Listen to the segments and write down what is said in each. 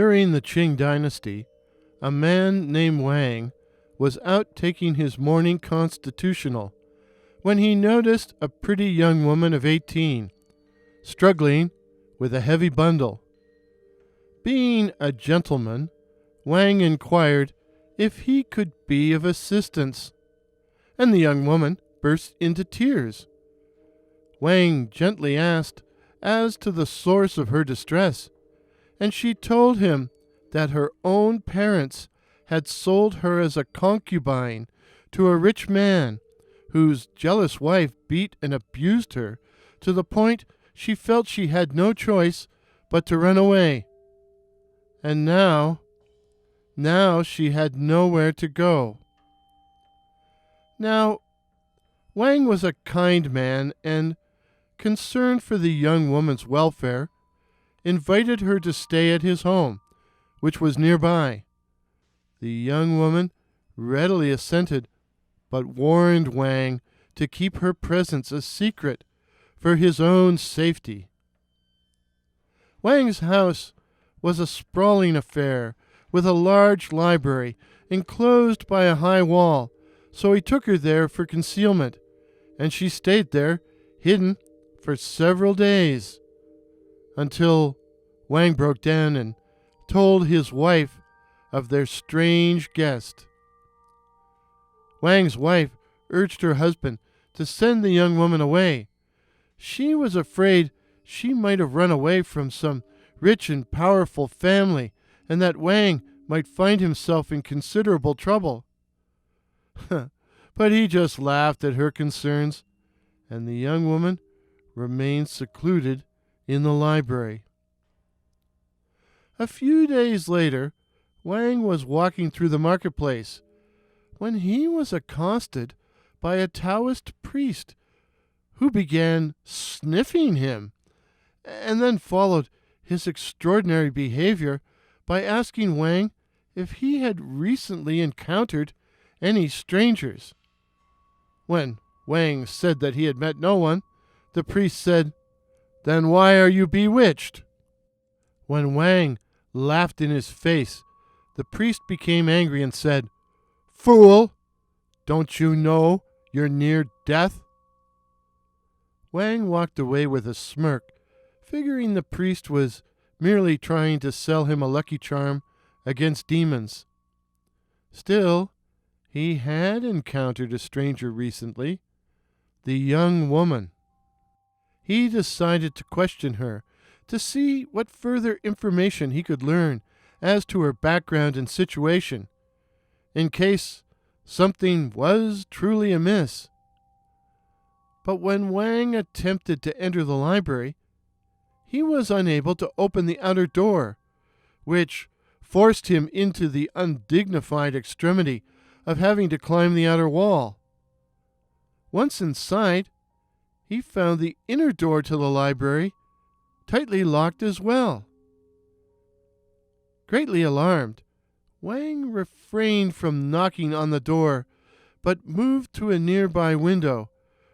During the Qing dynasty, a man named Wang was out taking his morning constitutional when he noticed a pretty young woman of 18 struggling with a heavy bundle. Being a gentleman, Wang inquired if he could be of assistance, and the young woman burst into tears. Wang gently asked as to the source of her distress, and she told him that her own parents had sold her as a concubine to a rich man whose jealous wife beat and abused her to the point she felt she had no choice but to run away. And now she had nowhere to go. Now, Wang was a kind man and, concerned for the young woman's welfare, invited her to stay at his home, which was nearby. The young woman readily assented, but warned Wang to keep her presence a secret for his own safety. Wang's house was a sprawling affair with a large library enclosed by a high wall, so he took her there for concealment, and she stayed there, hidden, for several days, until Wang broke down and told his wife of their strange guest. Wang's wife urged her husband to send the young woman away. She was afraid she might have run away from some rich and powerful family, and that Wang might find himself in considerable trouble. But he just laughed at her concerns, and the young woman remained secluded in the library. A few days later, Wang was walking through the marketplace when he was accosted by a Taoist priest who began sniffing him, and then followed his extraordinary behavior by asking Wang if he had recently encountered any strangers. When Wang said that he had met no one, the priest said, "Then why are you bewitched?" When Wang laughed in his face, the priest became angry and said, "Fool! Don't you know you're near death?" Wang walked away with a smirk, figuring the priest was merely trying to sell him a lucky charm against demons. Still, he had encountered a stranger recently, the young woman. He decided to question her to see what further information he could learn as to her background and situation, in case something was truly amiss. But when Wang attempted to enter the library, he was unable to open the outer door, which forced him into the undignified extremity of having to climb the outer wall. Once inside, he found the inner door to the library tightly locked as well. Greatly alarmed, Wang refrained from knocking on the door, but moved to a nearby window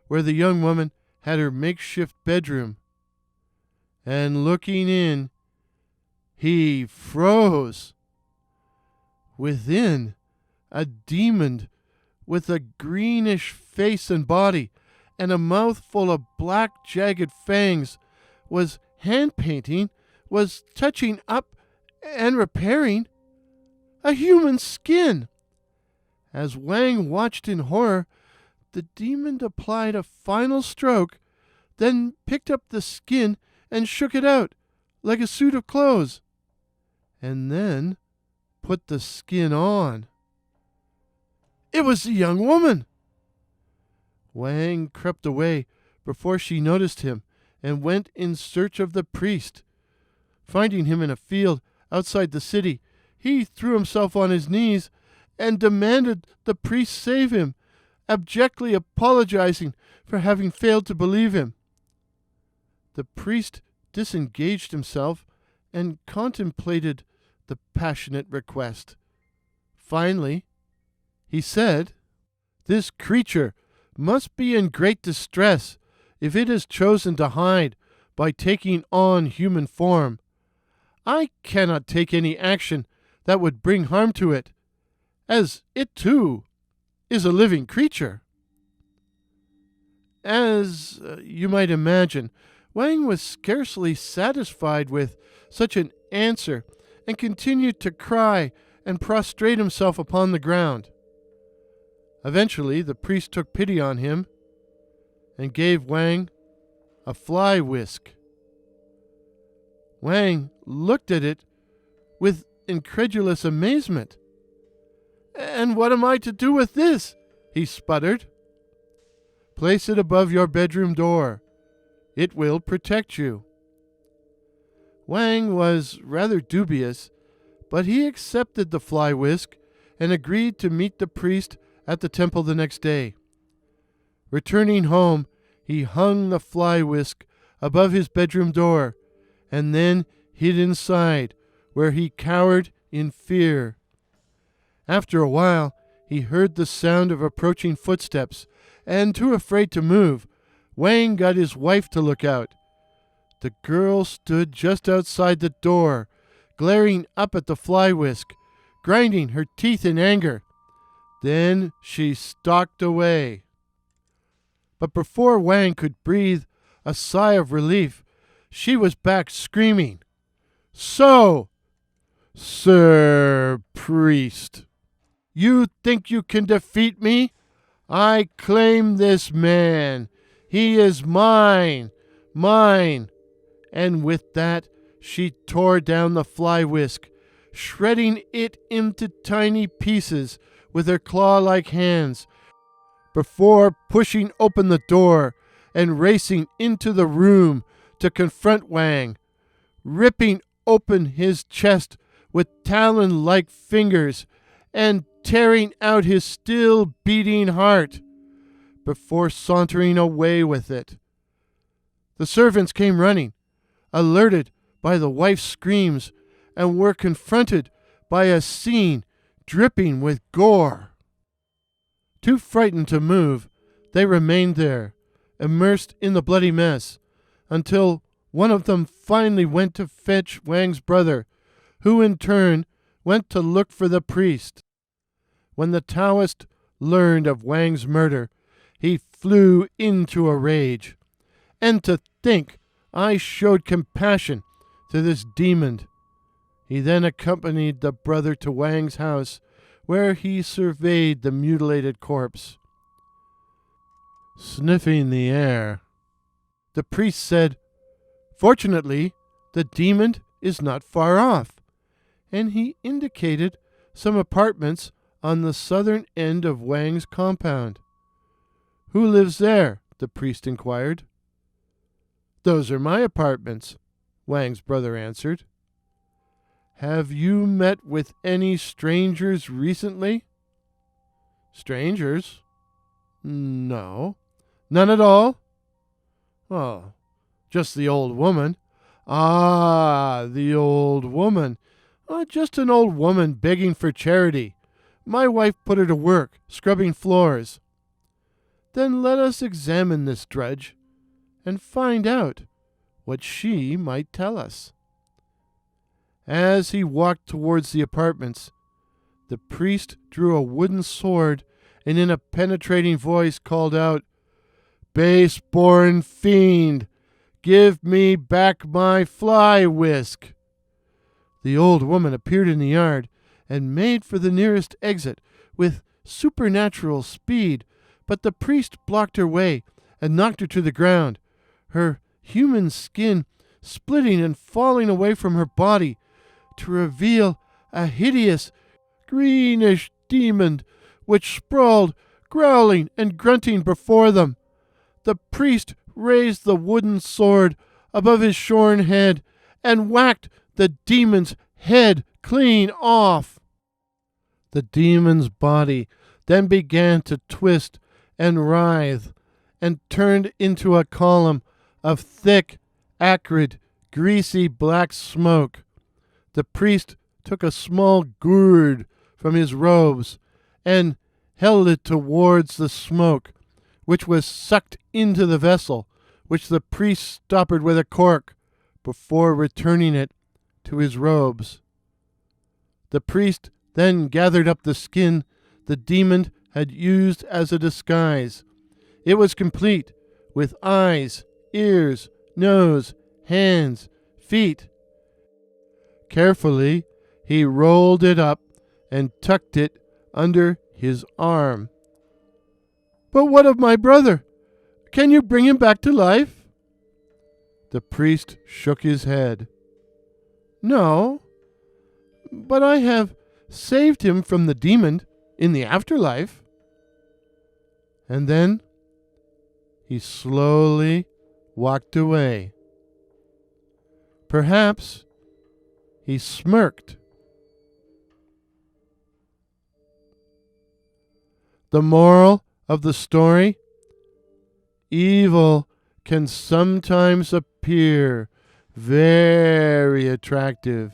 where the young woman had her makeshift bedroom. And looking in, he froze. Within, a demon with a greenish face and body and a mouth full of black jagged fangs was hand-painting, was touching up and repairing a human skin. As Wang watched in horror, the demon applied a final stroke, then picked up the skin and shook it out like a suit of clothes, and then put the skin on. It was the young woman! Wang crept away before she noticed him and went in search of the priest. Finding him in a field outside the city, he threw himself on his knees and demanded the priest save him, abjectly apologizing for having failed to believe him. The priest disengaged himself and contemplated the passionate request. Finally, he said, "This creature must be in great distress if it has chosen to hide by taking on human form. I cannot take any action that would bring harm to it, as it too is a living creature." As you might imagine, Wang was scarcely satisfied with such an answer and continued to cry and prostrate himself upon the ground. Eventually, the priest took pity on him and gave Wang a Fly-Whisk. Wang looked at it with incredulous amazement. "And what am I to do with this?" he sputtered. "Place it above your bedroom door. It will protect you." Wang was rather dubious, but he accepted the Fly-Whisk and agreed to meet the priest at the temple the next day. Returning home, he hung the Fly-Whisk above his bedroom door and then hid inside, where he cowered in fear. After a while, he heard the sound of approaching footsteps, and too afraid to move, Wang got his wife to look out. The girl stood just outside the door, glaring up at the Fly-Whisk, grinding her teeth in anger. Then she stalked away. But before Wang could breathe a sigh of relief, she was back screaming, "So, Sir Priest, you think you can defeat me? I claim this man. He is mine, mine." And with that, she tore down the Fly-Whisk, shredding it into tiny pieces with her claw-like hands, before pushing open the door and racing into the room to confront Wang, ripping open his chest with talon-like fingers and tearing out his still beating heart, before sauntering away with it. The servants came running, alerted by the wife's screams, and were confronted by a scene dripping with gore. Too frightened to move, they remained there, immersed in the bloody mess, until one of them finally went to fetch Wang's brother, who in turn went to look for the priest. When the Taoist learned of Wang's murder, he flew into a rage. "And to think I showed compassion to this demon." He then accompanied the brother to Wang's house, where he surveyed the mutilated corpse. Sniffing the air, the priest said, "Fortunately, the demon is not far off," and he indicated some apartments on the southern end of Wang's compound. "Who lives there?" the priest inquired. "Those are my apartments," Wang's brother answered. "Have you met with any strangers recently?" "Strangers? No. None at all?" "Oh, just the old woman." "Ah, the old woman. Just an old woman begging for charity. My wife put her to work, scrubbing floors." "Then let us examine this drudge and find out what she might tell us." As he walked towards the apartments, the priest drew a wooden sword and in a penetrating voice called out, "Base-born fiend, give me back my Fly-Whisk." The old woman appeared in the yard and made for the nearest exit with supernatural speed, but the priest blocked her way and knocked her to the ground, her human skin splitting and falling away from her body to reveal a hideous, greenish demon which sprawled, growling and grunting before them. The priest raised the wooden sword above his shorn head and whacked the demon's head clean off. The demon's body then began to twist and writhe and turned into a column of thick, acrid, greasy black smoke. The priest took a small gourd from his robes and held it towards the smoke, which was sucked into the vessel, which the priest stoppered with a cork, before returning it to his robes. The priest then gathered up the skin the demon had used as a disguise. It was complete, with eyes, ears, nose, hands, feet. Carefully, he rolled it up and tucked it under his arm. "But what of my brother? Can you bring him back to life?" The priest shook his head. "No, but I have saved him from the demon in the afterlife." And then he slowly walked away. Perhaps he smirked. The moral of the story: evil can sometimes appear very attractive.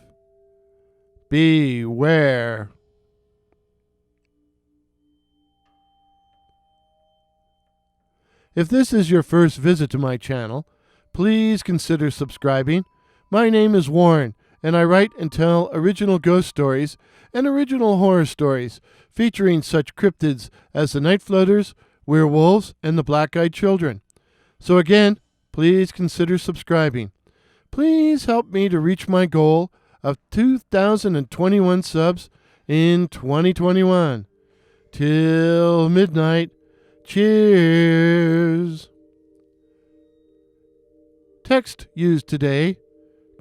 Beware. If this is your first visit to my channel, please consider subscribing. My name is Warren, and I write and tell original ghost stories and original horror stories featuring such cryptids as the Night Floaters, werewolves, and the Black-Eyed Children. So again, please consider subscribing. Please help me to reach my goal of 2,021 subs in 2021. Till midnight. Cheers. Text used today,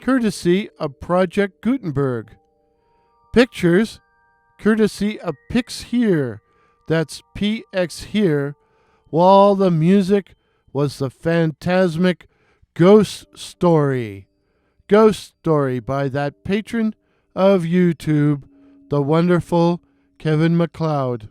courtesy of Project Gutenberg. Pictures, courtesy of Pix Here, that's PX Here, while the music was the phantasmic Ghost Story. Ghost Story by that patron of YouTube, the wonderful Kevin MacLeod.